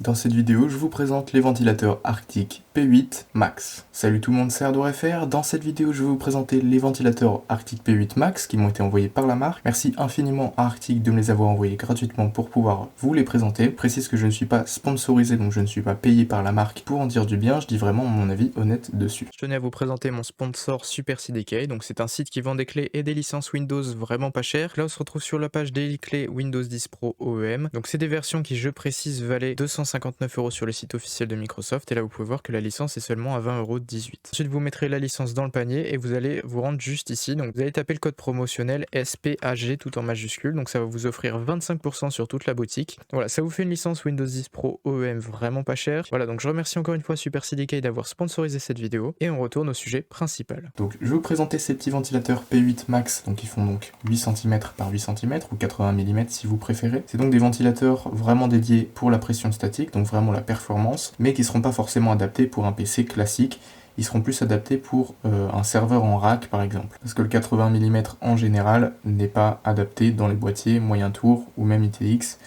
Dans cette vidéo, je vous présente les ventilateurs Arctic P8 Max. Salut tout le monde, c'est Ardor.fr. Dans cette vidéo, je vais vous présenter les ventilateurs Arctic P8 Max qui m'ont été envoyés par la marque. Merci infiniment à Arctic de me les avoir envoyés gratuitement pour pouvoir vous les présenter. Je précise que je ne suis pas sponsorisé, donc je ne suis pas payé par la marque pour en dire du bien. Je dis vraiment mon avis honnête dessus. Je tenais à vous présenter mon sponsor Super CDK. Donc c'est un site qui vend des clés et des licences Windows vraiment pas chères. Là, on se retrouve sur la page des clés Windows 10 Pro OEM. Donc c'est des versions qui, je précise, valaient 259 € sur le site officiel de Microsoft, et là vous pouvez voir que la licence est seulement à 20,18 €. Ensuite vous mettrez la licence dans le panier et vous allez vous rendre juste ici, donc vous allez taper le code promotionnel SPAG tout en majuscule, donc ça va vous offrir 25% sur toute la boutique. Voilà, ça vous fait une licence Windows 10 Pro OEM vraiment pas chère. Voilà, donc je remercie encore une fois Super CDK d'avoir sponsorisé cette vidéo, et on retourne au sujet principal. Donc je vais vous présenter ces petits ventilateurs P8 Max, donc ils font donc 8 cm par 8 cm ou 80 mm si vous préférez. C'est donc des ventilateurs vraiment dédiés pour la pression statique, donc vraiment la performance, mais qui ne seront pas forcément adaptés pour un PC classique. Ils seront plus adaptés pour un serveur en rack par exemple. Parce que le 80 mm en général n'est pas adapté dans les boîtiers moyen tour ou même ITX,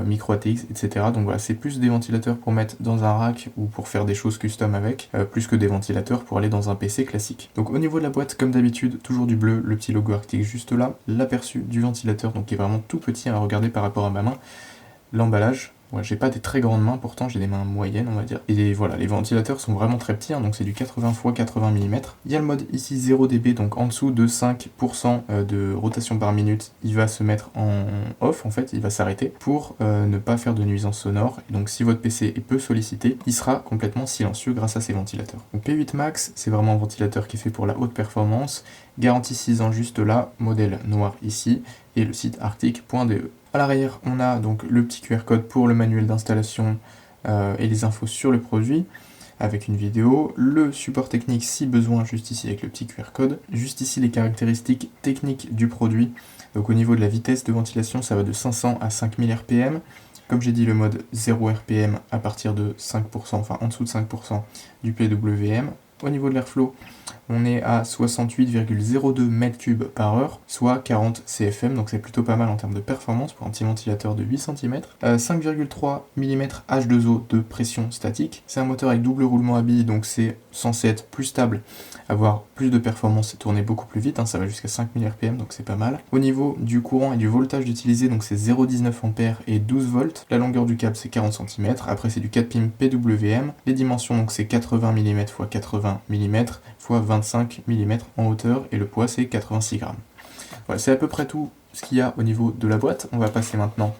micro ATX, etc. Donc voilà, c'est plus des ventilateurs pour mettre dans un rack ou pour faire des choses custom avec, plus que des ventilateurs pour aller dans un PC classique. Donc au niveau de la boîte, comme d'habitude, toujours du bleu, le petit logo Arctic juste là, l'aperçu du ventilateur, donc qui est vraiment tout petit à regarder par rapport à ma main, l'emballage. Ouais, j'ai pas des très grandes mains, pourtant j'ai des mains moyennes on va dire. Et voilà, les ventilateurs sont vraiment très petits, donc c'est du 80 x 80 mm. Il y a le mode ici 0 dB, donc en dessous de 5% de rotation par minute, il va se mettre en off en fait, il va s'arrêter pour ne pas faire de nuisance sonore. Et donc si votre PC est peu sollicité, il sera complètement silencieux grâce à ces ventilateurs. Donc P8 Max, c'est vraiment un ventilateur qui est fait pour la haute performance, garantie 6 ans juste là, modèle noir ici, et le site arctic.de. À l'arrière, on a donc le petit QR code pour le manuel d'installation et les infos sur le produit, avec une vidéo, le support technique si besoin, juste ici avec le petit QR code, juste ici les caractéristiques techniques du produit. Donc au niveau de la vitesse de ventilation, ça va de 500 à 5000 RPM. Comme j'ai dit, le mode 0 RPM à partir de 5%, enfin en dessous de 5% du PWM. Au niveau de l'airflow, on est à 68,02 m3 par heure, soit 40 CFM, donc c'est plutôt pas mal en termes de performance pour un petit ventilateur de 8 cm. 5,3 mm H2O de pression statique. C'est un moteur avec double roulement à billes, donc c'est censé être plus stable, avoir plus de performance et tourner beaucoup plus vite, ça va jusqu'à 5000 RPM, donc c'est pas mal. Au niveau du courant et du voltage utilisé, donc c'est 0,19 A et 12 volts. La longueur du câble c'est 40 cm, après c'est du 4 pin PWM. Les dimensions, donc c'est 80 mm x 80 mm x 25 mm en hauteur, et le poids c'est 86 grammes. Voilà, c'est à peu près tout ce qu'il y a au niveau de la boîte. On va passer maintenant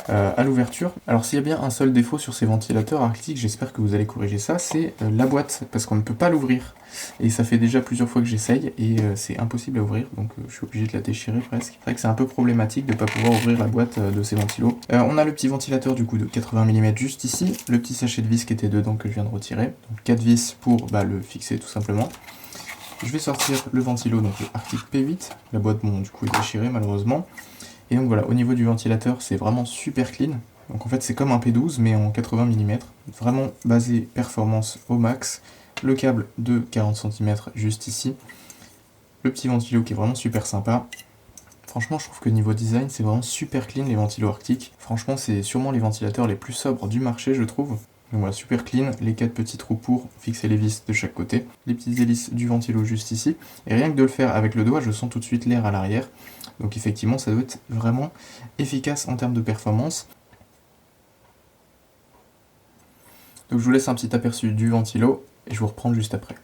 à l'ouverture. Alors s'il y a bien un seul défaut sur ces ventilateurs Arctic, j'espère que vous allez corriger ça, c'est la boîte, parce qu'on ne peut pas l'ouvrir. Et ça fait déjà plusieurs fois que j'essaye, et c'est impossible à ouvrir, donc je suis obligé de la déchirer presque. C'est vrai que c'est un peu problématique de ne pas pouvoir ouvrir la boîte de ces ventilos. On a le petit ventilateur du coup de 80 mm juste ici, le petit sachet de vis qui était dedans que je viens de retirer. Donc 4 vis pour le fixer tout simplement. Je vais sortir le ventilo, donc le Arctic P8. La boîte, bon, du coup, est déchirée malheureusement. Et donc voilà, au niveau du ventilateur, c'est vraiment super clean. Donc en fait, c'est comme un P12, mais en 80 mm. Vraiment basé performance au max. Le câble de 40 cm juste ici. Le petit ventilo qui est vraiment super sympa. Franchement, je trouve que niveau design, c'est vraiment super clean les ventilos Arctic. Franchement, c'est sûrement les ventilateurs les plus sobres du marché, je trouve. Donc voilà, super clean, les 4 petits trous pour fixer les vis de chaque côté, les petites hélices du ventilo juste ici, et rien que de le faire avec le doigt, je sens tout de suite l'air à l'arrière, donc effectivement ça doit être vraiment efficace en termes de performance. Donc je vous laisse un petit aperçu du ventilo, et je vous reprends juste après.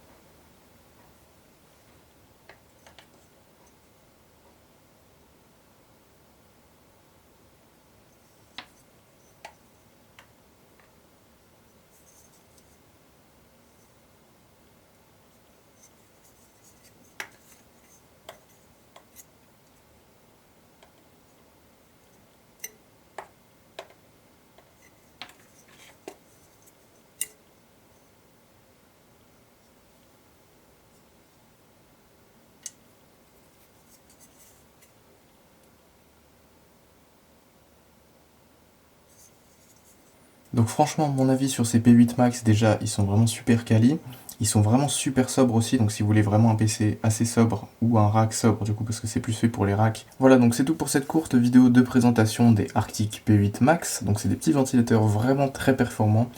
Donc franchement, mon avis sur ces P8 Max, déjà, ils sont vraiment super quali. Ils sont vraiment super sobres aussi, donc si vous voulez vraiment un PC assez sobre ou un rack sobre du coup parce que c'est plus fait pour les racks. Voilà, donc c'est tout pour cette courte vidéo de présentation des Arctic P8 Max. Donc c'est des petits ventilateurs vraiment très performants,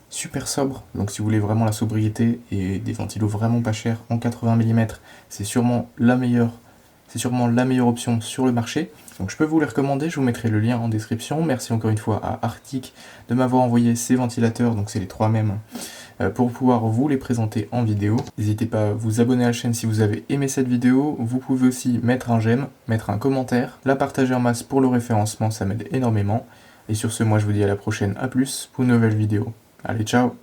super sobres. Donc si vous voulez vraiment la sobriété et des ventilos vraiment pas chers en 80 mm, c'est sûrement la meilleure. C'est sûrement la meilleure option sur le marché. Donc je peux vous les recommander, je vous mettrai le lien en description. Merci encore une fois à Arctic de m'avoir envoyé ces ventilateurs, donc c'est les trois mêmes, pour pouvoir vous les présenter en vidéo. N'hésitez pas à vous abonner à la chaîne si vous avez aimé cette vidéo. Vous pouvez aussi mettre un j'aime, mettre un commentaire, la partager en masse pour le référencement, ça m'aide énormément. Et sur ce, moi je vous dis à la prochaine, à plus pour une nouvelle vidéo. Allez, ciao!